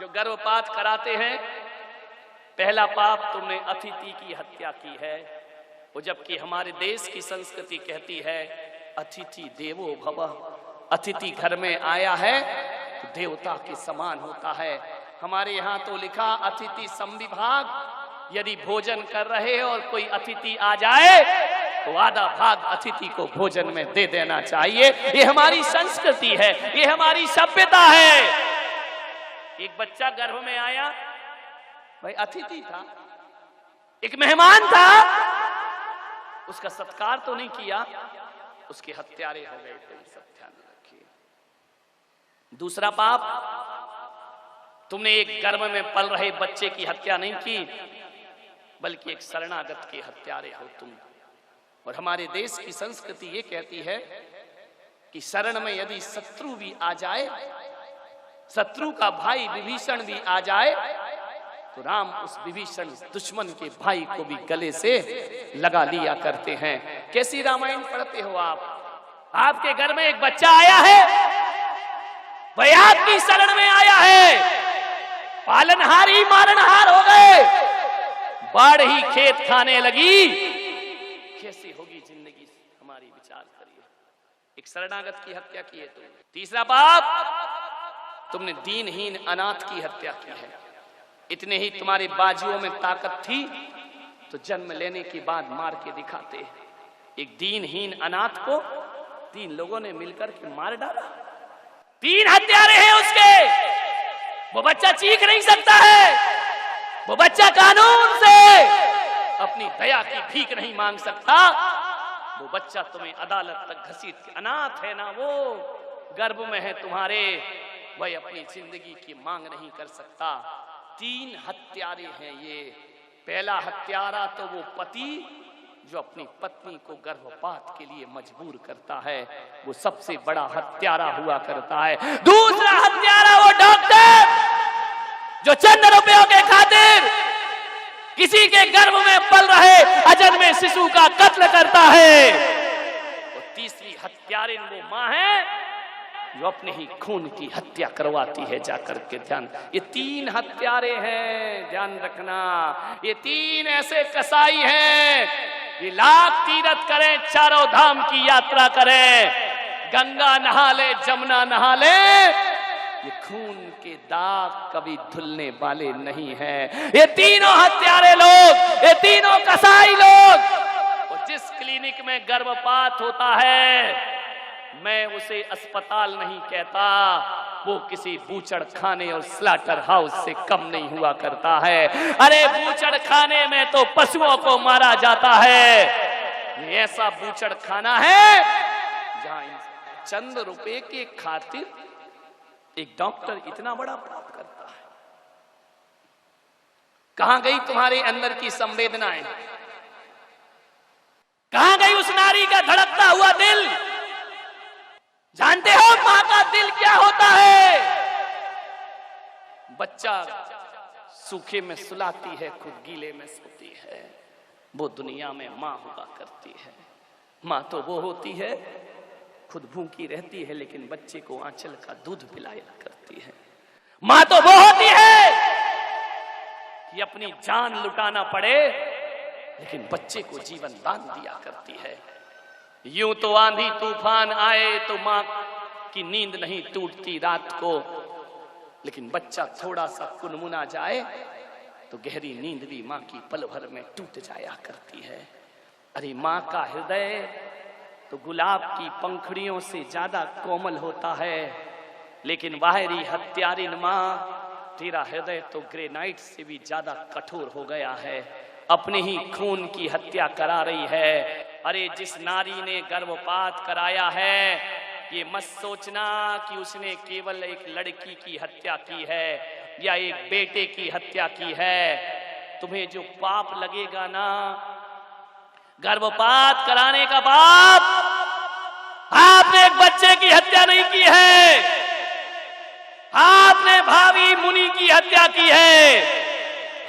जो गर्भपात कराते हैं, पहला पाप तुमने अतिथि की हत्या की है। वो जबकि हमारे देश की संस्कृति कहती है अतिथि देवो भव, अतिथि घर में आया है तो देवता के समान होता है। हमारे यहाँ तो लिखा अतिथि संविभाग, यदि भोजन कर रहे हो और कोई अतिथि आ जाए तो आधा भाग अतिथि को भोजन में दे देना चाहिए। ये हमारी संस्कृति है, ये हमारी सभ्यता है। एक बच्चा गर्भ में आया, भाई अतिथि था, एक मेहमान था, उसका सत्कार तो नहीं किया, उसके हत्यारे हो गए थे। सब ध्यान रखिए। दूसरा पाप, तुमने एक गर्भ में पल रहे बच्चे की हत्या नहीं की, बल्कि एक शरणागत के हत्यारे हो तुम। और हमारे देश की संस्कृति ये कहती है कि शरण में यदि शत्रु भी आ जाए, शत्रु का भाई विभीषण भी आ जाए, तो राम उस विभीषण दुश्मन के भाई को भी गले से लगा लिया करते हैं। कैसी रामायण पढ़ते हो आप? आपके घर में एक बच्चा आया है, वह आपकी शरण में आया है, पालनहार ही मारनहार हो गए, बाढ़ ही खेत खाने लगी, कैसी होगी जिंदगी हमारी? विचार करिए। एक शरणागत की हत्या की है तुमने। तीसरा पाप, तुमने दीनहीन अनाथ की हत्या की है। इतने ही तुम्हारे बाजुओं में ताकत थी तो जन्म लेने के बाद मार के दिखाते। एक दीनहीन अनाथ को 3 लोगों ने मिलकर के मार डाला। 3 हत्यारे हैं उसके। वो बच्चा चीख नहीं सकता है, वो बच्चा कानून से अपनी दया की भीख नहीं मांग सकता। वो बच्चा तुम्हें अदालत तक घसीट के, अनाथ है ना वो, गर्भ में है तुम्हारे, वह अपनी जिंदगी की मांग नहीं कर सकता। 3 हत्यारे हैं ये। पहला हत्यारा तो वो पति जो अपनी पत्नी को गर्भपात के लिए मजबूर करता है, वो सबसे बड़ा हत्यारा हुआ करता है। दूसरा हत्यारा वो डॉक्टर जो चंद रुपयों के खातिर किसी के गर्भ में पल रहे अजन्मे शिशु का कत्ल करता है। और तीसरी हत्यारिन वो मां है जो अपने ही खून की हत्या करवाती है जाकर के। ध्यान, ये 3 हत्यारे हैं, ध्यान रखना। ये 3 ऐसे कसाई हैं, ये लाख तीर्थ करें, चारों धाम की यात्रा करें, गंगा नहा ले, जमुना नहा ले, ये खून के दाग कभी धुलने वाले नहीं हैं। ये तीनों हत्यारे लोग, ये तीनों कसाई लोग। और जिस क्लिनिक में गर्भपात होता है, मैं उसे अस्पताल नहीं कहता, वो किसी बूचड़ खाने और स्लाटर हाउस से कम नहीं हुआ करता है। अरे बूचड़ खाने में तो पशुओं को मारा जाता है, ये ऐसा बूचड़ खाना है जहां चंद रुपए के खातिर एक डॉक्टर इतना बड़ा पाप करता है। कहां गई तुम्हारे अंदर की संवेदनाएं? कहां गई उस नारी का धड़कता हुआ दिल? जानते हो मां का दिल क्या होता है? बच्चा सूखे में सुलाती है, खुद गीले में सोती है, वो दुनिया में मां हुआ करती है। मां तो वो होती है खुद भूखी रहती है लेकिन बच्चे को आंचल का दूध पिलाया करती है। मां तो वो होती है कि अपनी जान लुटाना पड़े लेकिन बच्चे को जीवन दान दिया करती है। यूं तो आंधी तूफान आए तो मां की नींद नहीं टूटती रात को, लेकिन बच्चा थोड़ा सा कुनमुना जाए तो गहरी नींद भी मां की पल भर में टूट जाया करती है। अरे मां का हृदय तो गुलाब की पंखुड़ियों से ज्यादा कोमल होता है, लेकिन बाहरी हत्यारिन मां, तेरा हृदय तो ग्रेनाइट से भी ज्यादा कठोर हो गया है, अपने ही खून की हत्या करा रही है। अरे जिस नारी ने गर्भपात कराया है, ये मत सोचना कि उसने केवल एक लड़की की हत्या की है या एक बेटे की हत्या की है। तुम्हें जो पाप लगेगा ना गर्भपात कराने का पाप, आपने एक बच्चे की हत्या नहीं की है, आपने भावी मुनि की हत्या की है,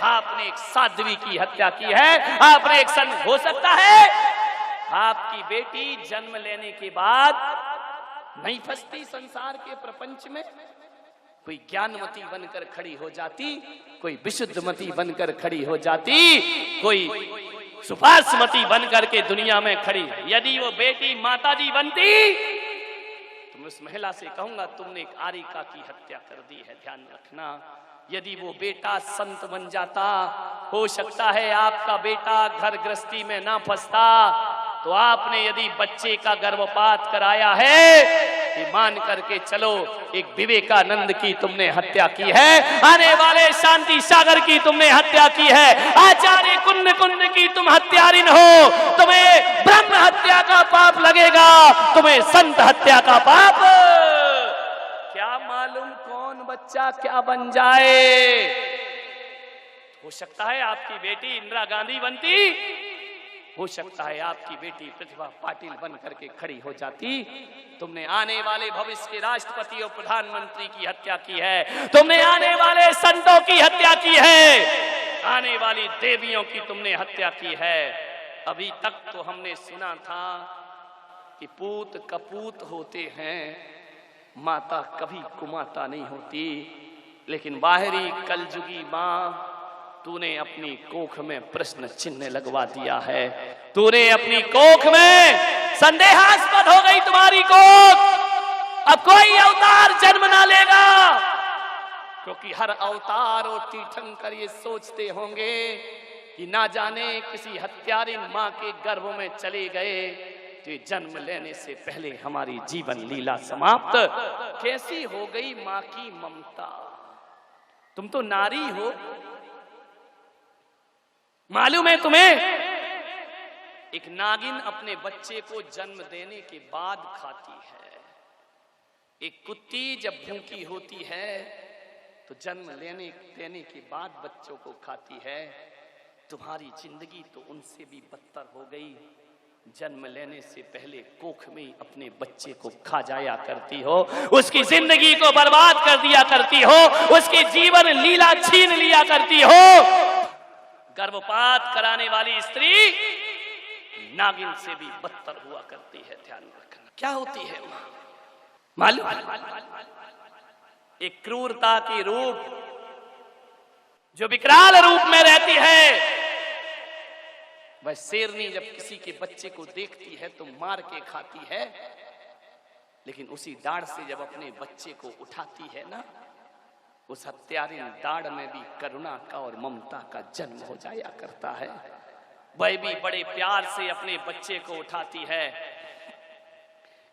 आपने एक साध्वी की हत्या की है, आपने एक हो सकता है आपकी बेटी जन्म लेने के बाद नहीं फंसती संसार के प्रपंच में, कोई ज्ञानमती बनकर खड़ी हो जाती, कोई विशुद्धमती बनकर खड़ी हो जाती, कोई सुपार्श्वमती बनकर के दुनिया में खड़ी। यदि वो बेटी माताजी बनती तो मैं उस महिला से कहूंगा तुमने एक आरिका की हत्या कर दी है, ध्यान रखना। यदि वो बेटा संत बन जाता, हो सकता है आपका बेटा घर गृहस्थी में ना फंसता, तो आपने यदि बच्चे का गर्भपात कराया है कि मान करके चलो एक विवेकानंद की तुमने हत्या की है, आने वाले शांति सागर की तुमने हत्या की है, आचार्य कुंद कुंद की तुम हत्यारिन हो, तुम्हें ब्रह्म हत्या का पाप लगेगा, तुम्हें संत हत्या का पाप। क्या मालूम कौन बच्चा क्या बन जाए। हो सकता है आपकी बेटी इंदिरा गांधी बनती, हो सकता है आपकी बेटी प्रतिभा पाटिल बन करके खड़ी हो जाती। तुमने आने वाले भविष्य के राष्ट्रपति और प्रधानमंत्री की हत्या की है, तुमने आने वाले संतों की हत्या की है, आने वाली देवियों की तुमने हत्या की है। अभी तक तो हमने सुना था कि पूत कपूत होते हैं, माता कभी कुमाता नहीं होती, लेकिन बाहरी कलजुगी माँ तूने अपनी कोख में प्रश्न चिन्ह लगवा दिया है, तूने अपनी कोख में संदेहास्पद हो गई तुम्हारी कोख। अब कोई अवतार जन्म ना लेगा, क्योंकि हर अवतार और तीर्थंकर ये सोचते होंगे कि ना जाने किसी हत्यारिन माँ के गर्भ में चले गए तो जन्म लेने से पहले हमारी जीवन लीला समाप्त। कैसी हो गई माँ की ममता। तुम तो नारी हो, मालूम है तुम्हें? एक नागिन अपने बच्चे को जन्म देने के बाद खाती है। एक कुत्ती जब भूखी होती है तो जन्म देने के बाद बच्चों को खाती है। तुम्हारी जिंदगी तो उनसे भी बदतर हो गई। जन्म लेने से पहले कोख में अपने बच्चे को खा जाया करती हो, उसकी जिंदगी को बर्बाद कर दिया करती हो, उसकी जीवन लीला छीन लिया करती हो। गर्भपात कराने वाली स्त्री नागिन से भी बदतर हुआ करती है, ध्यान रखना। क्या होती है मालूम? एक क्रूरता की रूप जो विकराल रूप में रहती है। वह शेरनी जब किसी के बच्चे को देखती है तो मार के खाती है, लेकिन उसी दाढ़ से जब अपने बच्चे को उठाती है ना, उस हत्यारिन दाढ़ में भी करुणा का और ममता का जन्म हो जाया करता है। वह भी बड़े प्यार से अपने बच्चे को उठाती है।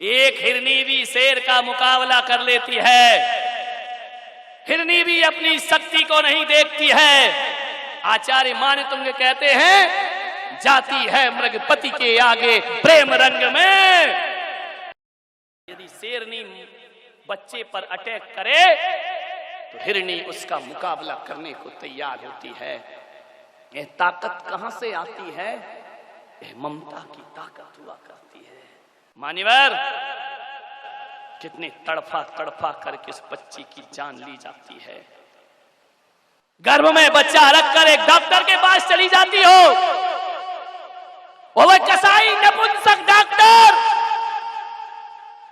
एक हिरनी भी शेर का मुकाबला कर लेती है। हिरनी भी अपनी शक्ति को नहीं देखती है। आचार्य मान तुंग कहते हैं, जाती है मृगपति के आगे प्रेम रंग में। यदि शेरनी बच्चे पर अटैक करे तो हिरनी उसका मुकाबला करने को तैयार होती है। यह ताकत कहां से आती है? यह ममता की ताकत हुआ करती है। मान्यवर, कितनी तड़फा तड़फा करके उस बच्ची की जान ली जाती है। गर्भ में बच्चा रखकर एक डॉक्टर के पास चली जाती हो, वह कसाई नपुंसक डॉक्टर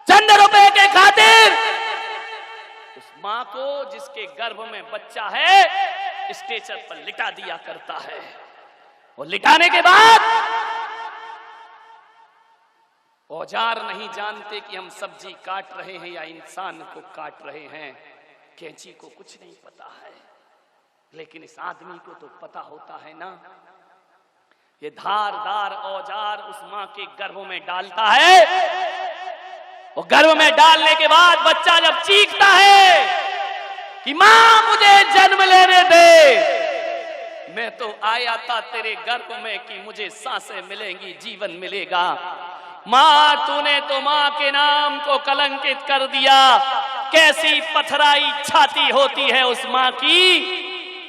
चंद रुपए के खातिर उस मां को जिसके गर्भ में बच्चा है स्ट्रेचर पर लिटा दिया करता है। और लिटाने के बाद औजार नहीं जानते कि हम सब्जी काट रहे हैं या इंसान को काट रहे हैं। कैंची को कुछ नहीं पता है, लेकिन इस आदमी को तो पता होता है ना। ये धारदार औजार उस मां के गर्भ में डालता है। और गर्भ में डालने के बाद बच्चा जब चीखता है कि मां मुझे जन्म लेने दे, मैं तो आया था तेरे गर्भ में कि मुझे सांसें मिलेंगी, जीवन मिलेगा। मां तूने तो मां के नाम को कलंकित कर दिया। कैसी पथराई छाती होती है उस मां की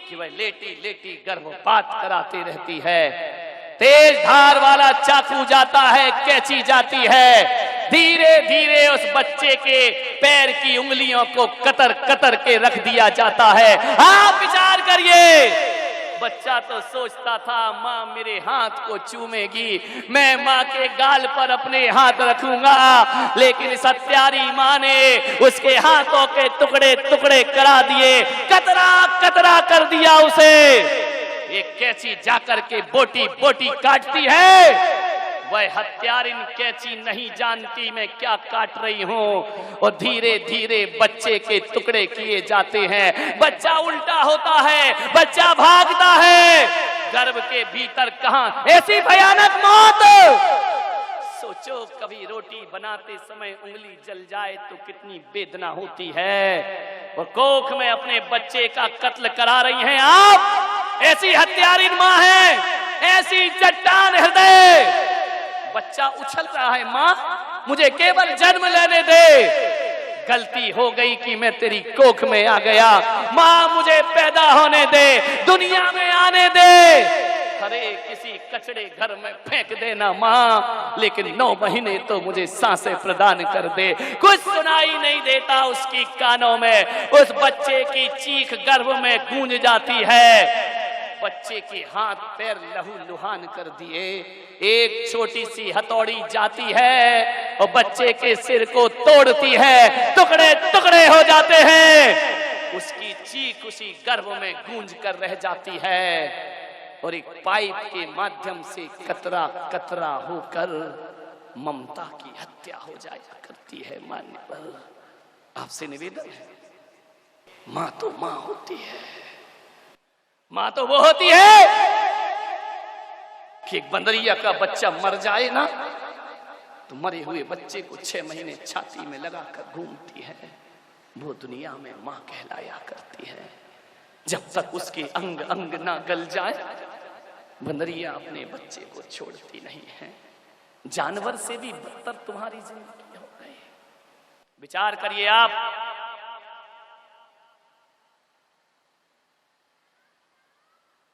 कि वह लेटी लेटी गर्भपात कराती रहती है। तेज धार वाला चाकू जाता है, कैंची जाती है, धीरे धीरे उस बच्चे के पैर की उंगलियों को कतर कतर के रख दिया जाता है। आप विचार करिए, बच्चा तो सोचता था माँ मेरे हाथ को चूमेगी, मैं माँ के गाल पर अपने हाथ रखूंगा, लेकिन इस हत्यारी माँ ने उसके हाथों के टुकड़े टुकड़े करा दिए, कतरा कतरा कर दिया उसे। एक कैंची जाकर के बोटी बोटी काटती है, वह हत्यारिन कैंची नहीं जानती मैं क्या काट रही हूं, और धीरे धीरे बच्चे के टुकड़े किए जाते हैं। बच्चा उल्टा होता है, बच्चा भागता है, गर्भ के भीतर कहां ऐसी भयानक मौत। सोचो कभी रोटी बनाते समय उंगली जल जाए तो कितनी वेदना होती है, और कोख में अपने बच्चे का कत्ल करा रही हैं आप। ऐसी हत्यारिन मां है, ऐसी चट्टान हृदय। बच्चा उछल रहा है, माँ मुझे केवल जन्म लेने दे, गलती हो गई कि मैं तेरी कोख में आ गया, माँ मुझे पैदा होने दे, दुनिया में आने दे, अरे किसी कचड़े घर में फेंक देना माँ, लेकिन 9 महीने तो मुझे सांसें प्रदान कर दे। कुछ सुनाई नहीं देता उसकी कानों में, उस बच्चे की चीख गर्भ में गूंज जाती है। बच्चे के हाथ पैर लहू लुहान कर दिए, एक छोटी सी हथौड़ी जाती है और बच्चे के सिर को तोड़ती है, टुकड़े टुकड़े हो जाते हैं, उसकी चीख उसी गर्भ में गूंज कर रह जाती है, और एक पाइप के माध्यम से कतरा कतरा होकर ममता की हत्या हो जाया करती है। मान्यवर आपसे निवेदन है, मां तो मां होती है, मां तो वो होती है कि एक बंदरिया का बच्चा मर जाए ना तो मरे हुए बच्चे को 6 महीने छाती में लगाकर घूमती है, वो दुनिया में मां कहलाया करती है। जब तक उसके अंग अंग ना गल जाए बंदरिया अपने बच्चे को छोड़ती नहीं है। जानवर से भी बदतर तुम्हारी जिंदगी हो गई। विचार करिए आप,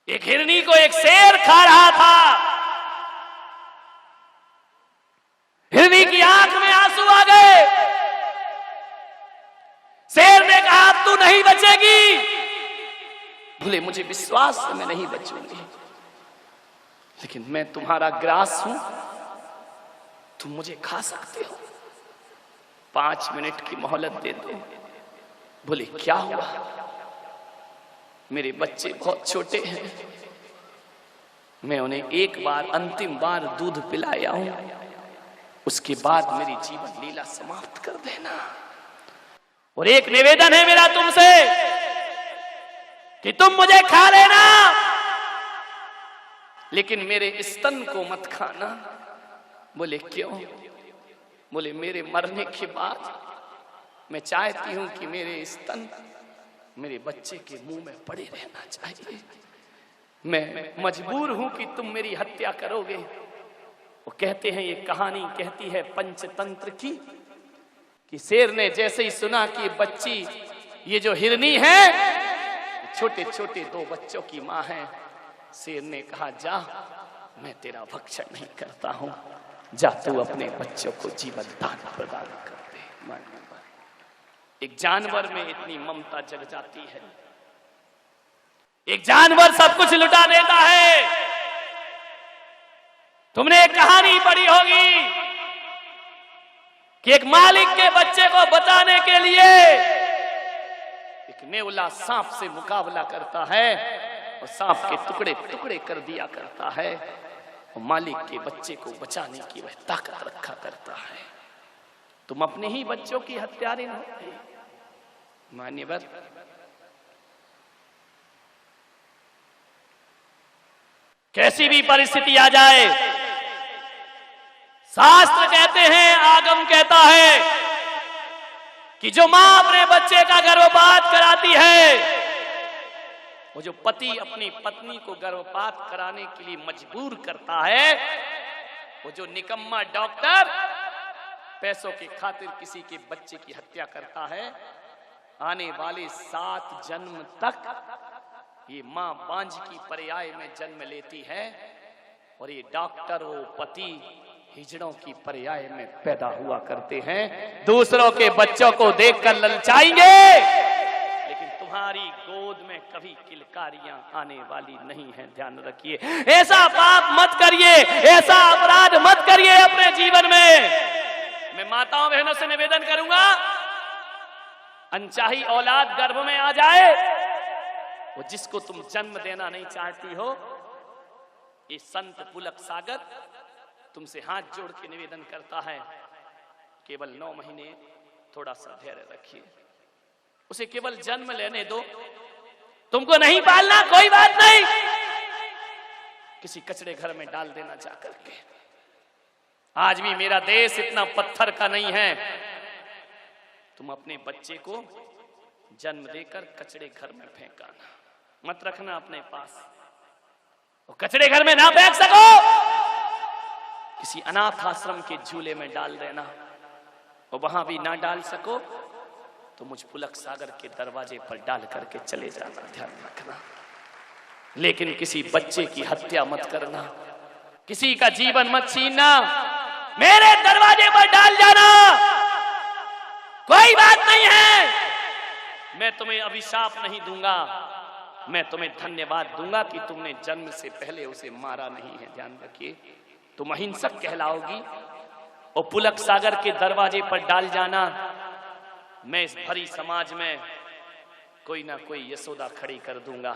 एक हिरनी को एक शेर खा रहा था, हिरनी की आंख में आंसू आ गए, शेर ने कहा तू नहीं बचेगी, बोले मुझे विश्वास है मैं नहीं बचूंगी, लेकिन मैं तुम्हारा ग्रास हूं, तुम मुझे खा सकते हो, 5 मिनट की मोहलत दे दो। बोले क्या हुआ, मेरे बच्चे बहुत छोटे हैं, मैं उन्हें एक बार अंतिम बार दूध पिलाया हूं, उसके बाद मेरी जीवन लीला समाप्त कर देना, और एक निवेदन है मेरा तुमसे कि तुम मुझे खा लेना, लेकिन मेरे स्तन को मत खाना। बोले क्यों? बोले मेरे मरने के बाद मैं चाहती हूं कि मेरे स्तन मेरे बच्चे के मुंह में पड़े रहना चाहिए, मैं मजबूर हूं कि तुम मेरी हत्या करोगे। वो कहते हैं, ये कहानी कहती है पंचतंत्र की, कि शेर ने जैसे ही सुना कि बच्ची ये जो हिरनी है छोटे छोटे 2 बच्चों की मां है, शेर ने कहा जा मैं तेरा भक्षण नहीं करता हूं, जा तू अपने बच्चों को जीवन दान प्रदान कर दे। एक जानवर में इतनी ममता जग जाती है, एक जानवर सब कुछ लुटा देता है। तुमने एक कहानी पढ़ी होगी कि एक मालिक के बच्चे को बचाने के लिए एक नेवला सांप से मुकाबला करता है और सांप के टुकड़े टुकड़े कर दिया करता है, और मालिक के बच्चे को बचाने की वह ताकत रखा करता है। तुम अपने ही बच्चों की हत्यारे हो। मान्यवर कैसी भी परिस्थिति आ जाए, शास्त्र कहते हैं, आगम कहता है कि जो मां अपने बच्चे का गर्भपात कराती है, वो जो पति अपनी पत्नी को गर्भपात कराने के लिए मजबूर करता है, वो जो निकम्मा डॉक्टर पैसों की खातिर किसी के बच्चे की हत्या करता है, आने वाले 7 जन्म तक ये मां बांझ की पर्याय में जन्म लेती है, और ये डॉक्टर वो पति हिजड़ों की पर्याय में पैदा हुआ करते हैं। दूसरों के बच्चों को देखकर ललचाएंगे, लेकिन तुम्हारी गोद में कभी किलकारियां आने वाली नहीं है, ध्यान रखिए। ऐसा पाप मत करिए, ऐसा अपराध मत करिए अपने जीवन में। मैं माताओं बहनों से निवेदन करूंगा, अनचाही औलाद गर्भ में आ जाए, वो जिसको तुम जन्म देना नहीं चाहती हो, ये संत पुलक सागर तुमसे हाथ जोड़ के निवेदन करता है, केवल 9 महीने थोड़ा सा धैर्य रखिए, उसे केवल जन्म लेने दो। तुमको नहीं पालना कोई बात नहीं, किसी कचड़े घर में डाल देना जाकर के। आज भी मेरा देश इतना पत्थर का नहीं है। तुम अपने बच्चे को जन्म देकर कचड़े घर में फेंकाना मत रखना अपने पास। वो कचड़े घर में ना फेंक सको, किसी अनाथ आश्रम के झूले में डाल देना, और वहां भी ना डाल सको तो मुझ पुलक सागर के दरवाजे पर डाल करके चले जाना, ध्यान रखना। लेकिन किसी बच्चे की हत्या मत करना, किसी का जीवन मत छीनना, मेरे दरवाजे पर डाल जाना, कोई बात नहीं है। मैं तुम्हें अभिशाप नहीं दूंगा, मैं तुम्हें धन्यवाद दूंगा कि तुमने जन्म से पहले उसे मारा नहीं है, ध्यान रखिए। तुम अहिंसक कहलाओगी और पुलक सागर के दरवाजे पर डाल जाना। मैं इस भरी समाज में कोई ना कोई यशोदा खड़ी कर दूंगा,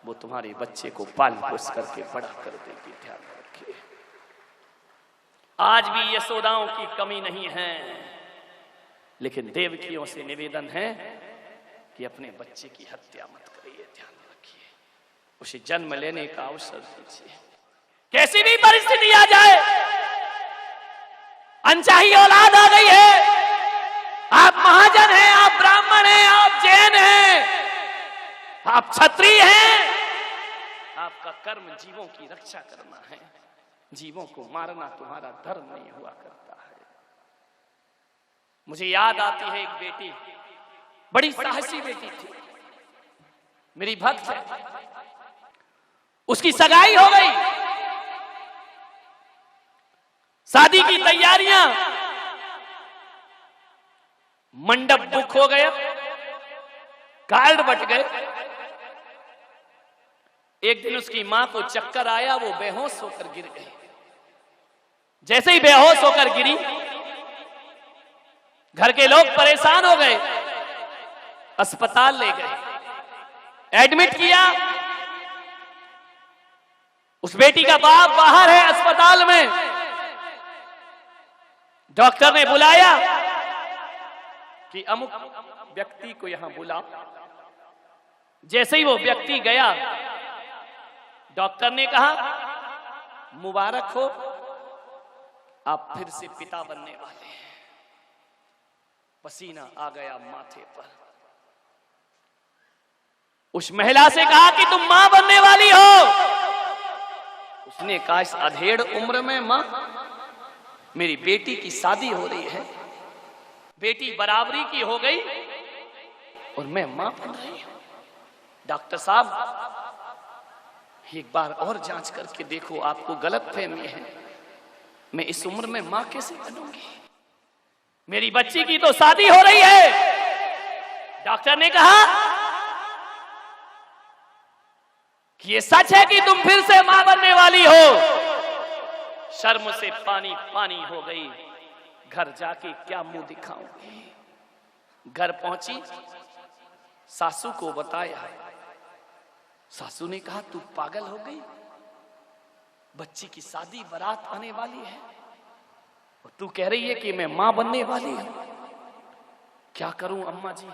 वो तुम्हारे बच्चे को पाल पोस करके बड़ा कर देगी, ध्यान रखिए। आज भी यशोदाओं की कमी नहीं है, लेकिन देवकियों से निवेदन है कि अपने बच्चे की हत्या मत करिए, ध्यान रखिए। उसे जन्म लेने का अवसर दीजिए, कैसी भी परिस्थिति आ जाए। अनचाही औलाद आ गई है, आप महाजन हैं, आप ब्राह्मण हैं, आप जैन हैं, आप क्षत्रिय हैं, आपका कर्म जीवों की रक्षा करना है, जीवों को मारना तुम्हारा धर्म नहीं हुआ करता है। मुझे याद आती है एक बेटी, बड़ी साहसी बेटी थी, मेरी भक्त है, उसकी सगाई हो गई, शादी की तैयारियां, मंडप बुक हो गया, कार्ड बट गए। एक दिन उसकी मां को चक्कर आया, वो बेहोश होकर गिर गई। जैसे ही बेहोश होकर गिरी, घर के लोग परेशान हो गए, अस्पताल ले गए, एडमिट किया। उस बेटी का बाप बाहर है अस्पताल में, डॉक्टर ने बुलाया कि अमुक व्यक्ति को यहां बुलाओ। जैसे ही वो व्यक्ति गया, डॉक्टर ने कहा मुबारक हो, आप फिर से पिता बनने वाले हैं। पसीना आ गया माथे पर। उस महिला से कहा कि तुम मां बनने वाली हो। उसने कहा इस अधेड़ उम्र में मां, मेरी बेटी की शादी हो रही है, बेटी बराबरी की हो गई और मैं मां बन रही हूं। डॉक्टर साहब एक बार और जांच करके देखो, आपको गलतफहमी है, मैं इस उम्र में मां कैसे बनूंगी, मेरी बच्ची की तो शादी हो रही है। डॉक्टर ने कहा कि ये सच है कि तुम फिर से मां बनने वाली हो। शर्म से पानी पानी हो गई, घर जाके क्या मुंह दिखाऊंगी। घर पहुंची, सासू को बताया। सासू ने कहा तू पागल हो गई, बच्ची की शादी बारात आने वाली है और तू कह रही है कि मैं मां बनने वाली हूं। क्या करूं अम्मा जी?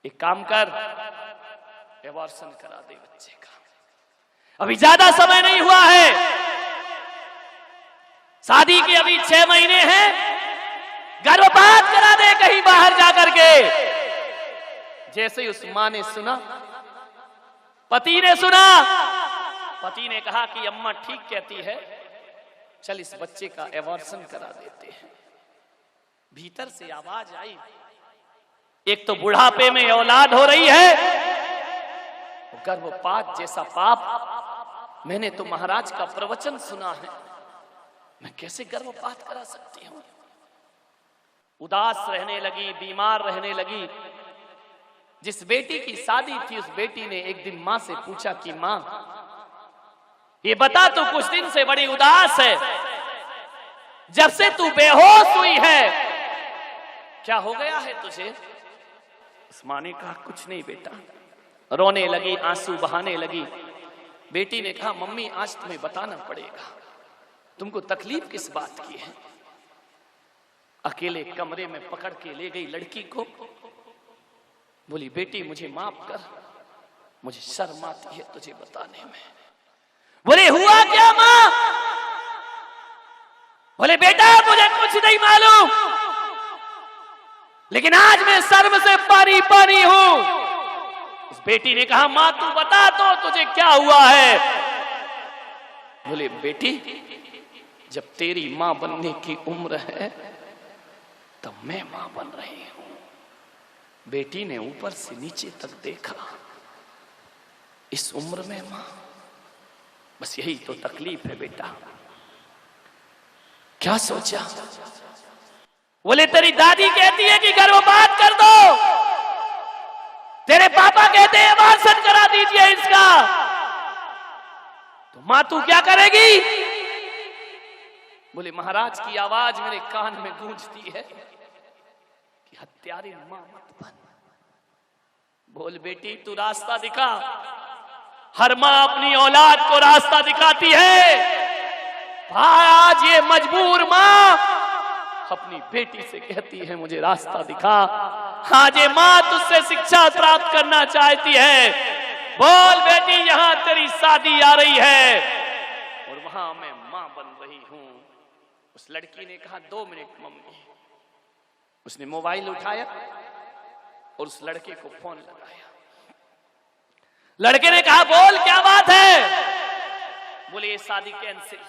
एक काम कर, एबॉर्शन करा दे बच्चे का, अभी ज्यादा समय नहीं हुआ है, शादी के अभी 6 महीने हैं, गर्भपात करा दे कहीं बाहर जाकर के। जैसे ही उस मां ने सुना, पति ने सुना, पति ने कहा कि अम्मा ठीक कहती है, चल इस बच्चे का एबॉर्शन करा देते हैं। भीतर से आवाज आई, एक तो बुढ़ापे में औलाद हो रही है, गर्भपात जैसा पाप, मैंने तो महाराज का प्रवचन सुना है, मैं कैसे गर्भपात करा सकती हूं। उदास रहने लगी, बीमार रहने लगी। जिस बेटी की शादी थी उस बेटी ने एक दिन मां से पूछा कि मां, ये बता तू कुछ दिन से बड़ी उदास है, जब से तू बेहोश हुई है क्या हो गया है तुझे? उस मां ने कहा कुछ नहीं बेटा। रोने लगी, आंसू बहाने लगी। बेटी ने कहा मम्मी आज तुम्हें बताना पड़ेगा, तुमको तकलीफ किस बात की है? अकेले कमरे में पकड़ के ले गई लड़की को, बोली बेटी मुझे माफ कर, मुझे शर्म आती है तुझे बताने में। बोले हुआ क्या मां? बोले बेटा मुझे कुछ नहीं मालूम, लेकिन आज मैं शर्म से पानी पानी हूं। उस बेटी ने कहा मां तू बता तो तुझे क्या हुआ है? बोले बेटी जब तेरी मां बनने की उम्र है तब मैं मां बन रही हूं। बेटी ने ऊपर से नीचे तक देखा, इस उम्र में मां, बस यही तो तकलीफ है बेटा। क्या सोचा? बोले तेरी दादी कहती है कि गर्भपात कर दो, तेरे पापा कहते हैं अबॉर्शन करा दीजिए इसका, तो मां तू क्या करेगी? बोले महाराज की आवाज मेरे कान में गूंजती है कि हत्यारे मां मत बन। बोल बेटी तू रास्ता दिखा। हर मां अपनी औलाद को रास्ता दिखाती है। आज ये मजबूर मां अपनी बेटी से कहती है मुझे रास्ता दिखा। आज ये मां तुझसे शिक्षा प्राप्त करना चाहती है। बोल बेटी यहां तेरी शादी आ रही है और वहां मैं मां बन रही हूं। उस लड़की ने कहा 2 मिनट मम्मी। उसने मोबाइल उठाया और उस लड़के को फोन लगाया। लड़के ने कहा बोल क्या बात है? बोले ये शादी कैंसिल।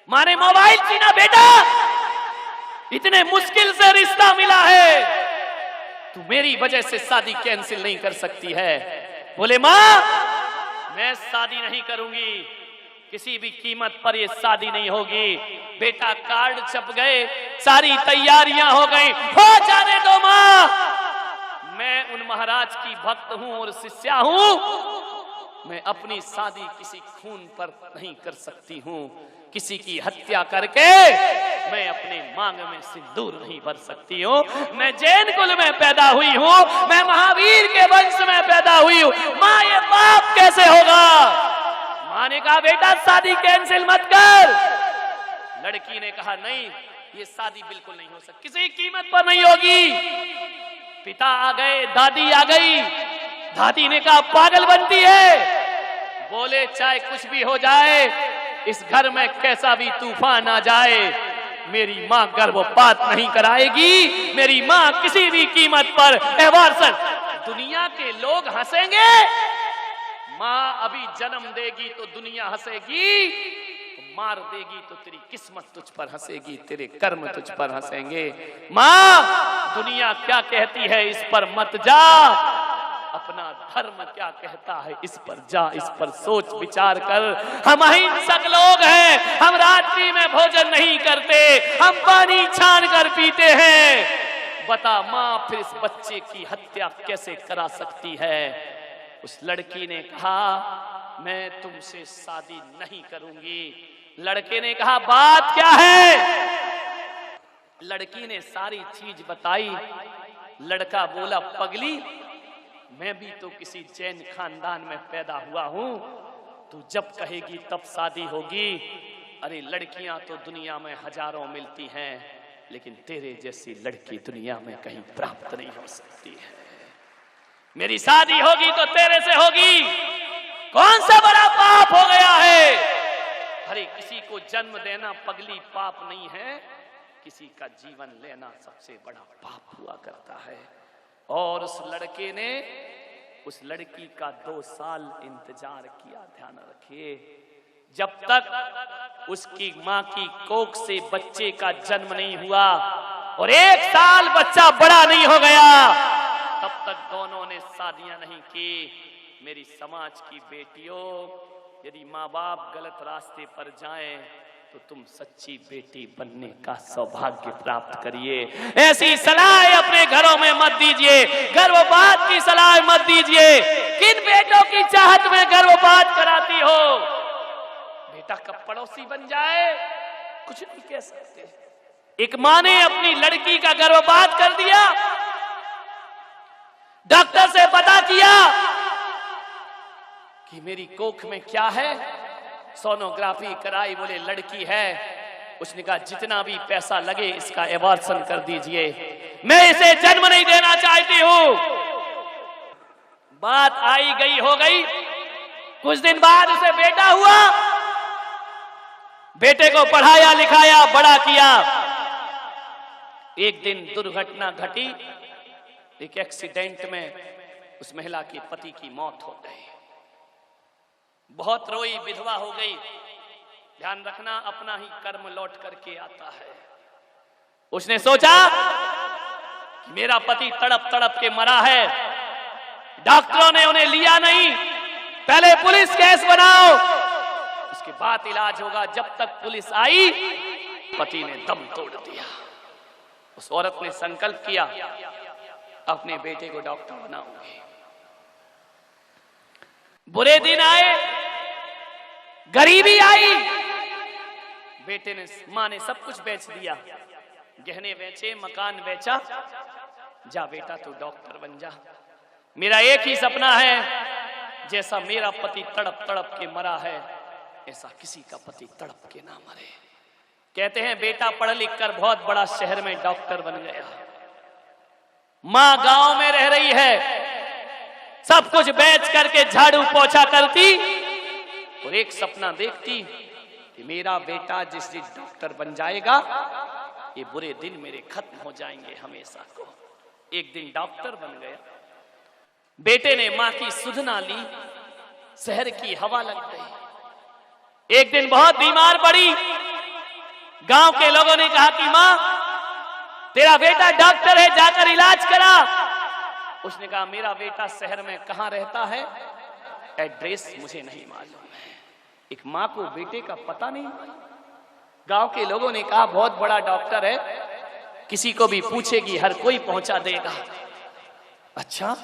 मां ने मोबाइल छीना, बेटा इतने मुश्किल से रिश्ता मिला है, तू मेरी वजह से शादी कैंसिल नहीं कर सकती है। बोले मां मैं शादी नहीं करूंगी, किसी भी कीमत पर ये शादी नहीं होगी। बेटा कार्ड छप गए, सारी तैयारियां हो गई, हो जाने दो मां। मैं उन महाराज की भक्त हूं और शिष्या हूं। मैं अपनी शादी किसी खून पर नहीं कर सकती हूं। किसी की हत्या करके मैं अपने मांग में सिंदूर नहीं भर सकती हूँ। मैं जैन कुल में पैदा हुई हूँ, मैं महावीर के वंश में पैदा हुई हूँ। माँ ये पाप कैसे होगा? माँ ने कहा बेटा शादी कैंसिल मत कर। लड़की ने कहा नहीं ये शादी बिल्कुल नहीं हो सकती, किसी कीमत पर नहीं होगी। पिता आ गए, दादी आ गई। दादी ने कहा पागल बनती है। बोले चाहे कुछ भी हो जाए, इस घर में कैसा भी तूफान आ जाए, मेरी मां गर्भपात नहीं कराएगी। मेरी मां किसी भी कीमत पर अबॉर्शन। दुनिया के लोग हंसेंगे, मां अभी जन्म देगी तो दुनिया हंसेगी, मार देगी तो तेरी किस्मत तुझ पर हंसेगी, तेरे कर्म तुझ पर हंसेंगे। मां दुनिया क्या कहती है इस पर मत जा, अपना धर्म क्या कहता है इस पर जा, इस पर सोच विचार कर। हम अहिंसक लोग हैं, हम रात्रि में भोजन नहीं करते, हम पानी छान कर पीते हैं। बता मां फिर इस बच्चे की हत्या कैसे करा सकती है? उस लड़की ने कहा मैं तुमसे शादी नहीं करूंगी। लड़के ने कहा बात क्या है? लड़की ने सारी चीज बताई। लड़का बोला पगली मैं भी तो किसी जैन खानदान में पैदा हुआ हूं, तू जब कहेगी तब शादी होगी। अरे लड़कियां तो दुनिया में हजारों मिलती हैं, लेकिन तेरे जैसी लड़की दुनिया में कहीं प्राप्त नहीं हो सकती है। मेरी शादी होगी तो तेरे से होगी। कौन सा बड़ा पाप हो गया है? अरे किसी को जन्म देना पगली पाप नहीं है, किसी का जीवन लेना सबसे बड़ा पाप हुआ करता है। और उस लड़के ने उस लड़की का 2 साल इंतजार किया। ध्यान रखिए, जब तक उसकी मां की कोख से बच्चे का जन्म नहीं हुआ और 1 साल बच्चा बड़ा नहीं हो गया, तब तक दोनों ने शादियां नहीं की। मेरी समाज की बेटियों, यदि माँ बाप गलत रास्ते पर जाएं तो तुम सच्ची बेटी बनने का सौभाग्य प्राप्त करिए। ऐसी सलाह अपने घरों में मत दीजिए, गर्भपात की सलाह मत दीजिए। किन बेटों की चाहत में गर्भपात कराती हो? बेटा कब पड़ोसी बन जाए कुछ नहीं कह सकते। एक मां ने अपनी लड़की का गर्भपात कर दिया, डॉक्टर से पता किया कि मेरी कोख में क्या है, सोनोग्राफी कराई, बोले लड़की है। उसने कहा जितना भी पैसा लगे इसका एबॉर्शन कर दीजिए, मैं इसे जन्म नहीं देना चाहती हूं। बात आई गई हो गई। कुछ दिन बाद उसे बेटा हुआ, बेटे को पढ़ाया लिखाया बड़ा किया। एक दिन दुर्घटना घटी, एक एक्सीडेंट में उस महिला के पति की मौत हो गई। बहुत रोई, विधवा हो गई। ध्यान रखना, अपना ही कर्म लौट करके आता है। उसने सोचा कि मेरा पति तड़प तड़प के मरा है, डॉक्टरों ने उन्हें लिया नहीं, पहले पुलिस केस बनाओ, उसके बाद इलाज होगा। जब तक पुलिस आई पति ने दम तोड़ दिया। उस औरत ने संकल्प किया अपने बेटे को डॉक्टर बनाऊंगी। बुरे दिन आए, गरीबी आई, बेटे ने, मां ने सब कुछ बेच दिया, गहने बेचे, मकान बेचा। जा बेटा तू डॉक्टर बन जा, मेरा एक ही सपना है, जैसा मेरा पति तड़प तड़प के मरा है ऐसा किसी का पति तड़प के ना मरे। कहते हैं बेटा पढ़ लिख कर बहुत बड़ा शहर में डॉक्टर बन गया, मां गांव में रह रही है, सब कुछ बेच करके झाड़ू पोछा करती और एक सपना देखती कि मेरा बेटा जिस दिन डॉक्टर बन जाएगा ये बुरे दिन मेरे खत्म हो जाएंगे हमेशा को। एक दिन डॉक्टर बन गया, बेटे ने मां की सुध ना ली, शहर की हवा लग गई। एक दिन बहुत बीमार पड़ी, गांव के लोगों ने कहा कि मां तेरा बेटा डॉक्टर है, जाकर इलाज करा। उसने कहा मेरा बेटा शहर में कहां रहता है, एड्रेस मुझे नहीं मालूम है। एक मां को बेटे का पता नहीं। गांव के लोगों ने कहा बहुत बड़ा डॉक्टर है, किसी को भी पूछेगी हर कोई पहुंचा देगा। अच्छा,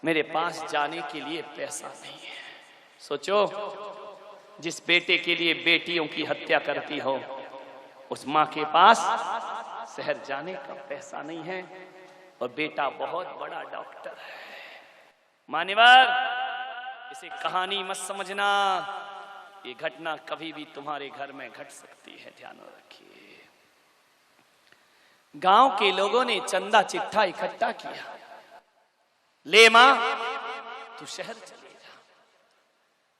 मेरे पास जाने के लिए पैसा नहीं है। सोचो, जिस बेटे के लिए बेटियों की हत्या करती हो उस मां के पास शहर जाने का पैसा नहीं है और बेटा बहुत बड़ा डॉक्टर है। मान्यवर, इसे कहानी मत समझना, ये घटना कभी भी तुम्हारे घर में घट सकती है, ध्यान रखिए। गांव के लोगों ने चंदा चिट्ठा इकट्ठा किया, ले मां तू शहर चले जा।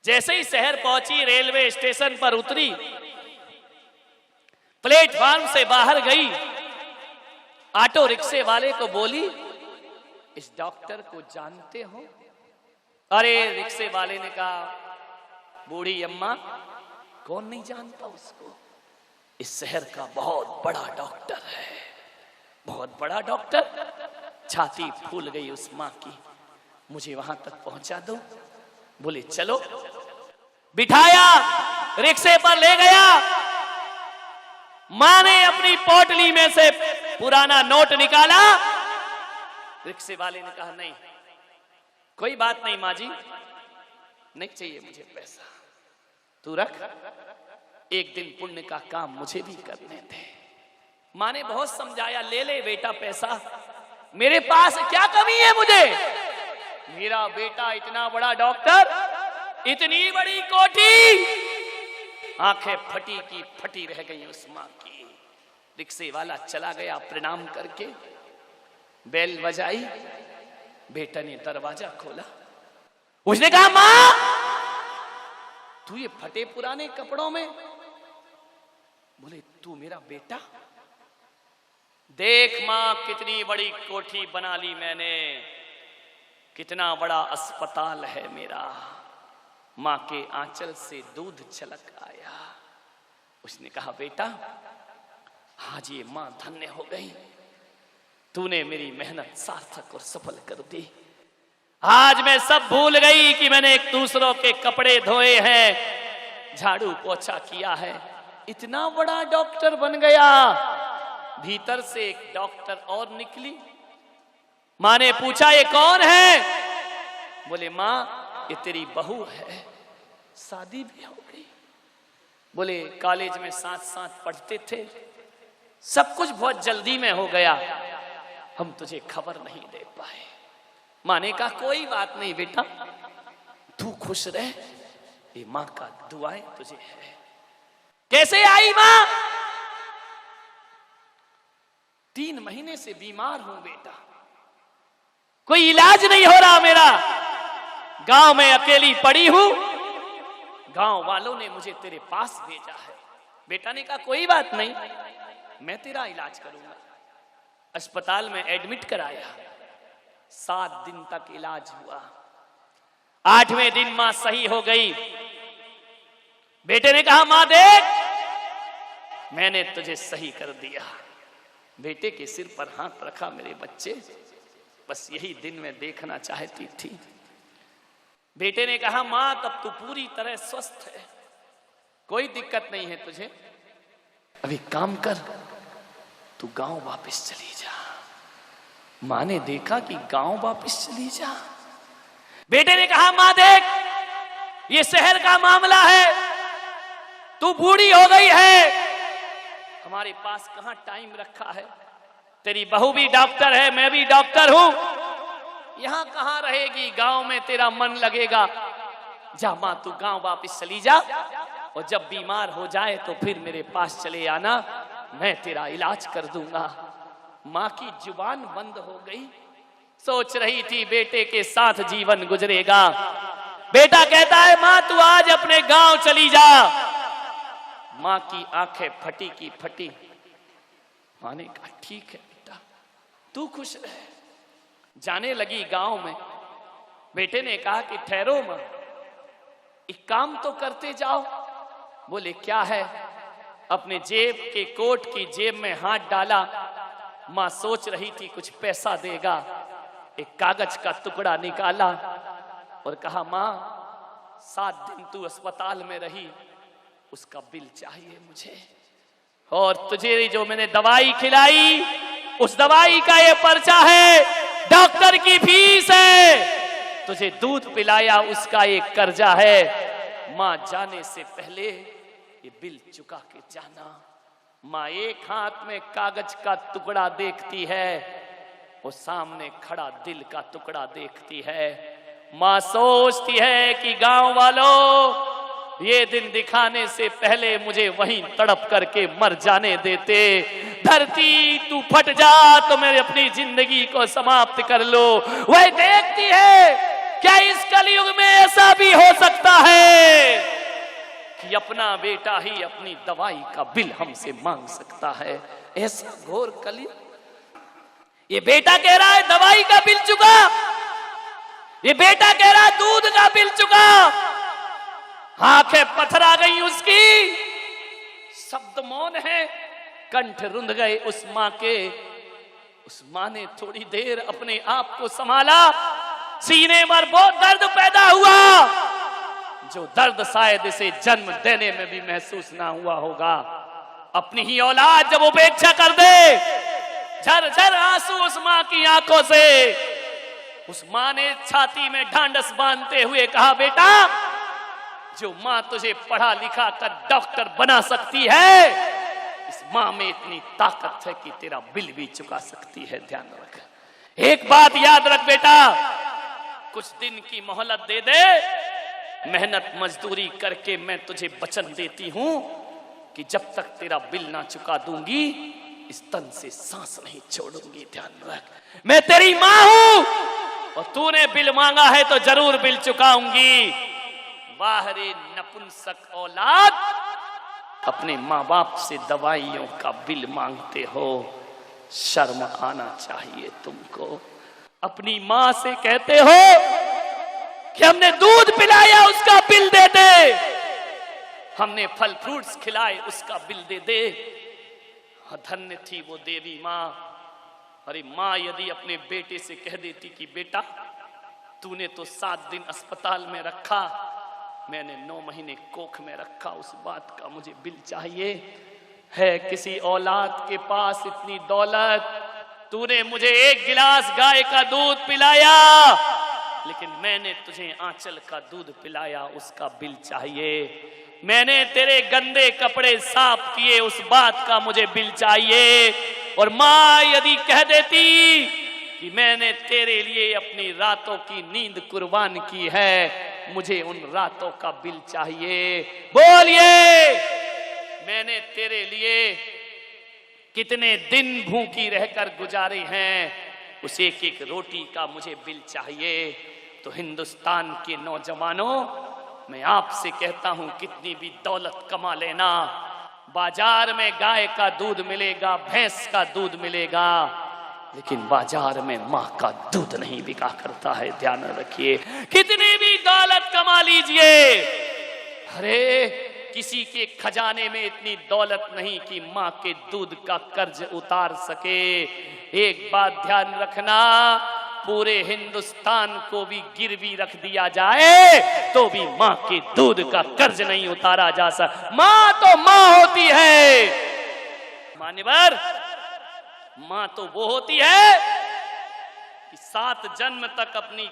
जैसे ही शहर पहुंची, रेलवे स्टेशन पर उतरी, प्लेटफार्म से बाहर गई, ऑटो रिक्शे वाले को बोली इस डॉक्टर को जानते हो? अरे रिक्शे वाले ने कहा बूढ़ी अम्मा कौन नहीं जानता उसको, इस शहर का बहुत बड़ा डॉक्टर है, बहुत बड़ा डॉक्टर। छाती फूल गई उस मां की, मुझे वहां तक पहुंचा दो। बोले चलो, बिठाया, रिक्शे पर ले गया। मां ने अपनी पोटली में से पुराना नोट निकाला। रिक्शे वाले ने कहा नहीं, कोई बात नहीं मां जी, नहीं चाहिए मुझे पैसा, तू रख, एक दिन पुण्य का काम मुझे भी करने दे। मां ने बहुत समझाया, ले ले बेटा पैसा, मेरे पास क्या कमी है मुझे, मेरा बेटा इतना बड़ा डॉक्टर, इतनी बड़ी कोठी। आंखें फटी की फटी रह गई उस मां की। रिक्शे वाला चला गया, प्रणाम करके बेल बजाई, बेटा ने दरवाजा खोला। उसने कहा मां तू ये फटे पुराने कपड़ों में? बोले तू मेरा बेटा? देख मां कितनी बड़ी कोठी बना ली मैंने, कितना बड़ा अस्पताल है मेरा। मां के आंचल से दूध छलक आया। उसने कहा बेटा आज ये मां धन्य हो गई, तूने मेरी मेहनत सार्थक और सफल कर दी। आज मैं सब भूल गई कि मैंने एक दूसरों के कपड़े धोए हैं, झाड़ू पोछा किया है। इतना बड़ा डॉक्टर बन गया। भीतर से एक डॉक्टर और निकली। माँ ने पूछा ये कौन है? बोले माँ ये तेरी बहू है, शादी भी हो गई। बोले कॉलेज में साथ साथ पढ़ते थे, सब कुछ बहुत जल्दी में हो गया, हम तुझे खबर नहीं दे पाए। माँ ने कहा कोई बात नहीं बेटा, तू खुश रह, ये माँ का दुआएं तुझे है। कैसे आई माँ? 3 महीने से बीमार हूं बेटा, कोई इलाज नहीं हो रहा मेरा, गांव में अकेली पड़ी हूं, गांव वालों ने मुझे तेरे पास भेजा है। बेटा ने कहा कोई बात नहीं, मैं तेरा इलाज करूंगा। अस्पताल में एडमिट कराया, 7 दिन तक इलाज हुआ। 8वें दिन मां सही हो गई। बेटे ने कहा मां देख, मैंने तुझे सही कर दिया। बेटे के सिर पर हाथ रखा, मेरे बच्चे बस यही दिन मैं देखना चाहती थी। बेटे ने कहा मां तब तू पूरी तरह स्वस्थ है, कोई दिक्कत नहीं है तुझे, अभी काम कर, तू गांव वापस चली जा। मां ने देखा कि गांव वापस चली जा। बेटे ने कहा मां देख, ये शहर का मामला है, तू बूढ़ी हो गई है, हमारे पास कहां टाइम रखा है, तेरी बहू भी डॉक्टर है, मैं भी डॉक्टर हूं, यहां कहां रहेगी, गांव में तेरा मन लगेगा। जा मां तू गांव वापस चली जा, और जब बीमार हो जाए तो फिर मेरे पास चले आना, मैं तेरा इलाज कर दूंगा। मां की जुबान बंद हो गई, सोच रही थी बेटे के साथ जीवन गुजरेगा। बेटा कहता है मां तू आज अपने गांव चली जा। मां की आंखें फटी की फटी। मां ने कहा ठीक है बेटा, तू खुश रह। जाने लगी गांव में। बेटे ने कहा कि ठहरो मां, एक काम तो करते जाओ। बोले क्या है? अपने जेब के कोट की जेब में हाथ डाला। मां सोच रही थी कुछ पैसा देगा, एक कागज का टुकड़ा निकाला और कहा मां 7 दिन तू अस्पताल में रही, उसका बिल चाहिए मुझे, और तुझे जो मैंने दवाई खिलाई उस दवाई का ये पर्चा है, डॉक्टर की फीस है, तुझे दूध पिलाया उसका एक कर्जा है। मां जाने से पहले ये बिल चुका के जाना। मां एक हाथ में कागज का टुकड़ा देखती है, वो सामने खड़ा दिल का टुकड़ा देखती है। मां सोचती है कि गांव वालों ये दिन दिखाने से पहले मुझे वहीं तड़प करके मर जाने देते। धरती तू फट जा तो मैं अपनी जिंदगी को समाप्त कर लो। वह देखती है क्या इस कलयुग में ऐसा भी हो सकता है कि अपना बेटा ही अपनी दवाई का बिल हमसे मांग सकता है। ऐसा घोर कलयुग। ये बेटा कह रहा है दवाई का बिल चुका, ये बेटा कह रहा है दूध का बिल चुका। आंखें पथरा गई उसकी, शब्द मौन है, कंठ रुंध गए उस मां के। उस मां ने थोड़ी देर अपने आप को संभाला। सीने पर बहुत दर्द पैदा हुआ, जो दर्द शायद इसे जन्म देने में भी महसूस ना हुआ होगा। अपनी ही औलाद जब उपेक्षा कर दे, झरझर आंसू उस मां की आंखों से। उस मां ने छाती में ढांढस बांधते हुए कहा बेटा, जो मां तुझे पढ़ा लिखा कर डॉक्टर बना सकती है, इस मां में इतनी ताकत है कि तेरा बिल भी चुका सकती है। ध्यान रख, एक बात याद रख बेटा, कुछ दिन की मोहलत दे दे, मेहनत मजदूरी करके मैं तुझे वचन देती हूं कि जब तक तेरा बिल ना चुका दूंगी इस तन से सांस नहीं छोड़ूंगी। ध्यान रख, मैं तेरी मां हूं और तूने बिल मांगा है तो जरूर बिल चुकाऊंगी। बाहरे नपुंसक औलाद, अपने माँ बाप से दवाइयों का बिल मांगते हो, शर्म आना चाहिए तुमको। अपनी माँ से कहते हो कि हमने दूध पिलाया उसका बिल दे दे, हमने फल फ्रूट्स खिलाए उसका बिल दे दे। धन्य थी वो देवी माँ। अरे माँ यदि अपने बेटे से कह देती कि बेटा तूने तो 7 दिन अस्पताल में रखा, मैंने 9 महीने कोख में रखा, उस बात का मुझे बिल चाहिए। है किसी औलाद के पास इतनी दौलत, तूने मुझे 1 गिलास गाय का दूध पिलाया, लेकिन मैंने तुझे आंचल का दूध पिलाया, उसका बिल चाहिए। मैंने तेरे गंदे कपड़े साफ किए, उस बात का मुझे बिल चाहिए। और माँ यदि कह देती कि मैंने तेरे लिए अपनी रातों की नींद कुर्बान की है, मुझे उन रातों का बिल चाहिए। बोलिए, मैंने तेरे लिए कितने दिन भूखी रहकर गुजारे हैं, उस एक एक रोटी का मुझे बिल चाहिए। तो हिंदुस्तान के नौजवानों, मैं आपसे कहता हूं, कितनी भी दौलत कमा लेना, बाजार में गाय का दूध मिलेगा, भैंस का दूध मिलेगा, लेकिन बाजार में मां का दूध नहीं बिका करता है। ध्यान रखिए, कितनी भी दौलत कमा लीजिए, अरे किसी के खजाने में इतनी दौलत नहीं कि मां के दूध का कर्ज उतार सके। एक बात ध्यान रखना, पूरे हिंदुस्तान को भी गिरवी रख दिया जाए तो भी मां के दूध का कर्ज नहीं उतारा जा सकता। मां तो मां होती है, मान्यवर, मां तो वो होती है कि 7 जन्म तक अपनी